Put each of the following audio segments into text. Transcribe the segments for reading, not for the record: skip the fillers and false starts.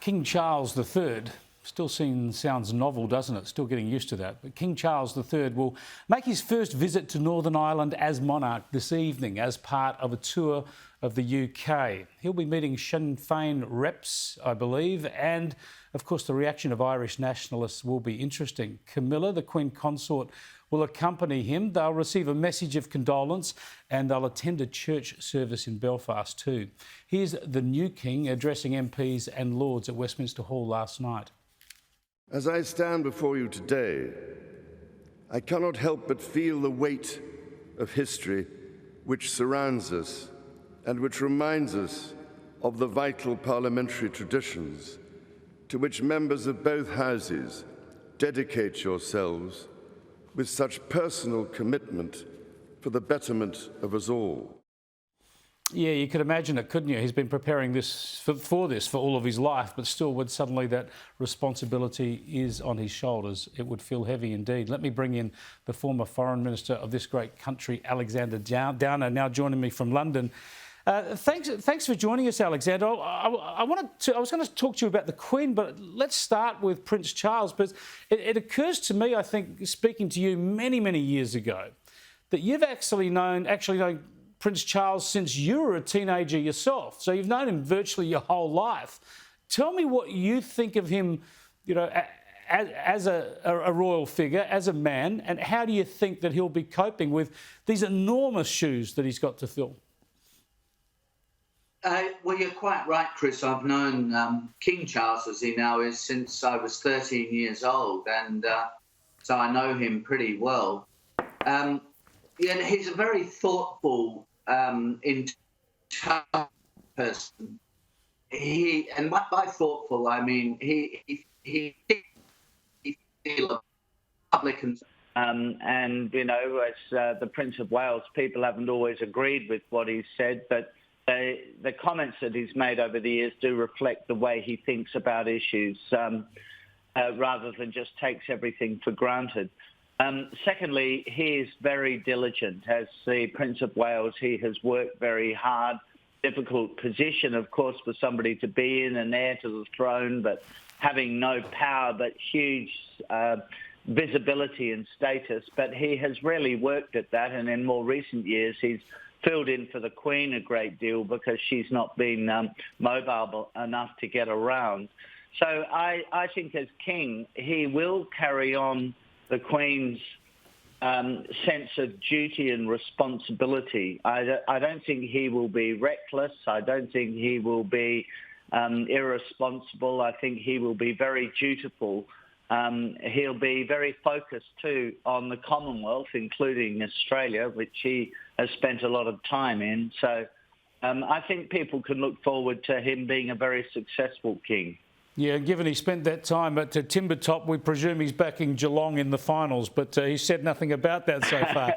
King Charles III still sounds novel, doesn't it? Still getting used to that. But King Charles III will make his first visit to Northern Ireland as monarch this evening as part of a tour of the UK. He'll be meeting Sinn Féin reps, I believe, and of course the reaction of Irish nationalists will be interesting. Camilla, the Queen Consort, will accompany him. They'll receive a message of condolence and they'll attend a church service in Belfast too. Here's the new King addressing MPs and Lords at Westminster Hall last night. As I stand before you today, I cannot help but feel the weight of history which surrounds us and which reminds us of the vital parliamentary traditions to which members of both houses dedicate yourselves with such personal commitment for the betterment of us all. Yeah, you could imagine it, couldn't you? He's been preparing this for all of his life, but still, when suddenly that responsibility is on his shoulders, it would feel heavy indeed. Let me bring in the former Foreign Minister of this great country, Alexander Downer, now joining me from London. Thanks for joining us, Alexander. I was going to talk to you about the Queen, but let's start with Prince Charles, because it occurs to me, I think, speaking to you many years ago, that you've actually known Prince Charles since you were a teenager yourself. So you've known him virtually your whole life. Tell me what you think of him, you know, as a royal figure, as a man, and how do you think that he'll be coping with these enormous shoes that he's got to fill? Well, you're quite right, Chris. I've known King Charles, as he now is, since I was 13 years old, and so I know him pretty well. Yeah, he's a very thoughtful, intelligent person. And by thoughtful, I mean he Republicans. And you know, as the Prince of Wales, people haven't always agreed with what he's said, but the comments that he's made over the years do reflect the way he thinks about issues, rather than just takes everything for granted. Secondly, he is very diligent. As the Prince of Wales, he has worked very hard. Difficult position, of course, for somebody to be in, an heir to the throne, but having no power, but huge visibility and status. But he has really worked at that, and in more recent years, he's filled in for the Queen a great deal because she's not been mobile enough to get around. So I think as King, he will carry on the Queen's sense of duty and responsibility. I don't think he will be reckless. I don't think he will be irresponsible. I think he will be very dutiful. He'll be very focused too on the Commonwealth, including Australia, which he has spent a lot of time in. So I think people can look forward to him being a very successful king. Yeah, given he spent that time at Timbertop, we presume he's backing Geelong in the finals, but he said nothing about that so far.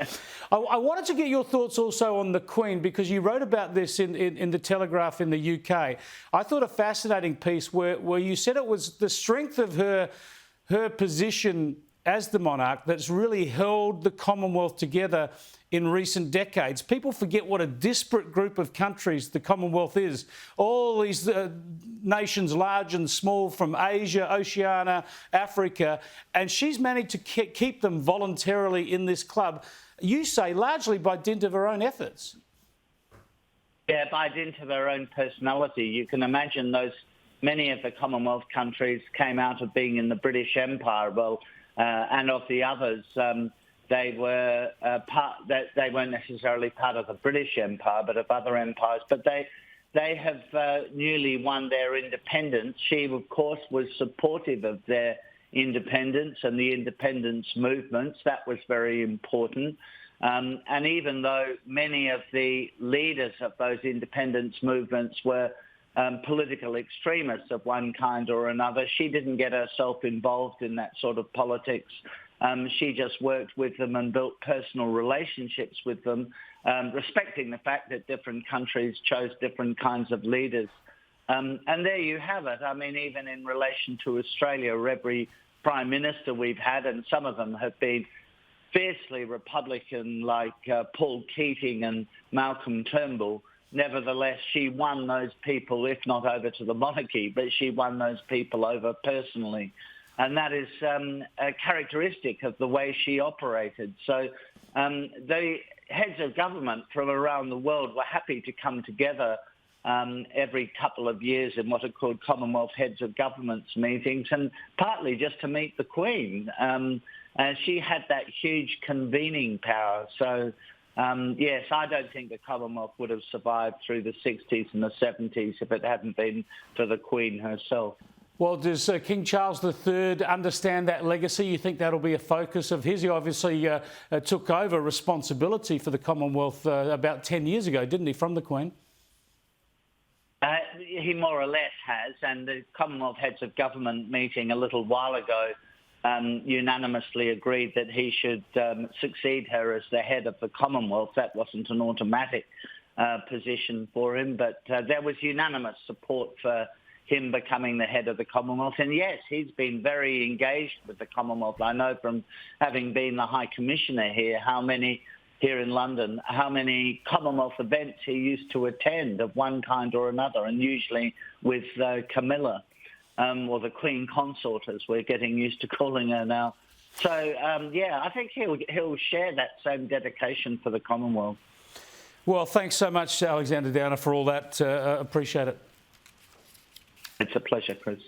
I wanted to get your thoughts also on the Queen, because you wrote about this in the Telegraph in the UK. I thought a fascinating piece where you said it was the strength of her position as the monarch that's really held the Commonwealth together in recent decades. People forget what a disparate group of countries the Commonwealth is. All these nations, large and small, from Asia, Oceania, Africa, and she's managed to keep them voluntarily in this club, you say largely by dint of her own efforts. Yeah, by dint of her own personality. You can imagine many of the Commonwealth countries came out of being in the British Empire, and of the others, they were they weren't necessarily part of the British Empire, but of other empires. But they have newly won their independence. She, of course, was supportive of their independence and the independence movements. That was very important. And even though many of the leaders of those independence movements were political extremists of one kind or another, she didn't get herself involved in that sort of politics. She just worked with them and built personal relationships with them, respecting the fact that different countries chose different kinds of leaders. And there you have it. I mean, even in relation to Australia, every Prime Minister we've had, and some of them have been fiercely Republican, like Paul Keating and Malcolm Turnbull, nevertheless, she won those people, if not over to the monarchy, but she won those people over personally. And that is a characteristic of the way she operated. So the heads of government from around the world were happy to come together every couple of years in what are called Commonwealth heads of governments meetings, and partly just to meet the Queen. And she had that huge convening power. So, yes, I don't think the Commonwealth would have survived through the 60s and the 70s if it hadn't been for the Queen herself. Well, does King Charles III understand that legacy? You think that'll be a focus of his? He obviously took over responsibility for the Commonwealth about 10 years ago, didn't he, from the Queen? He more or less has, and the Commonwealth heads of government meeting a little while ago unanimously agreed that he should succeed her as the head of the Commonwealth. That wasn't an automatic position for him, but there was unanimous support for him becoming the head of the Commonwealth. And yes, he's been very engaged with the Commonwealth. I know from having been the High Commissioner here in London, how many Commonwealth events he used to attend of one kind or another, and usually with Camilla, or the Queen Consort, as we're getting used to calling her now. So, yeah, I think he'll share that same dedication for the Commonwealth. Well, thanks so much, Alexander Downer, for all that. Appreciate it. It's a pleasure, Chris.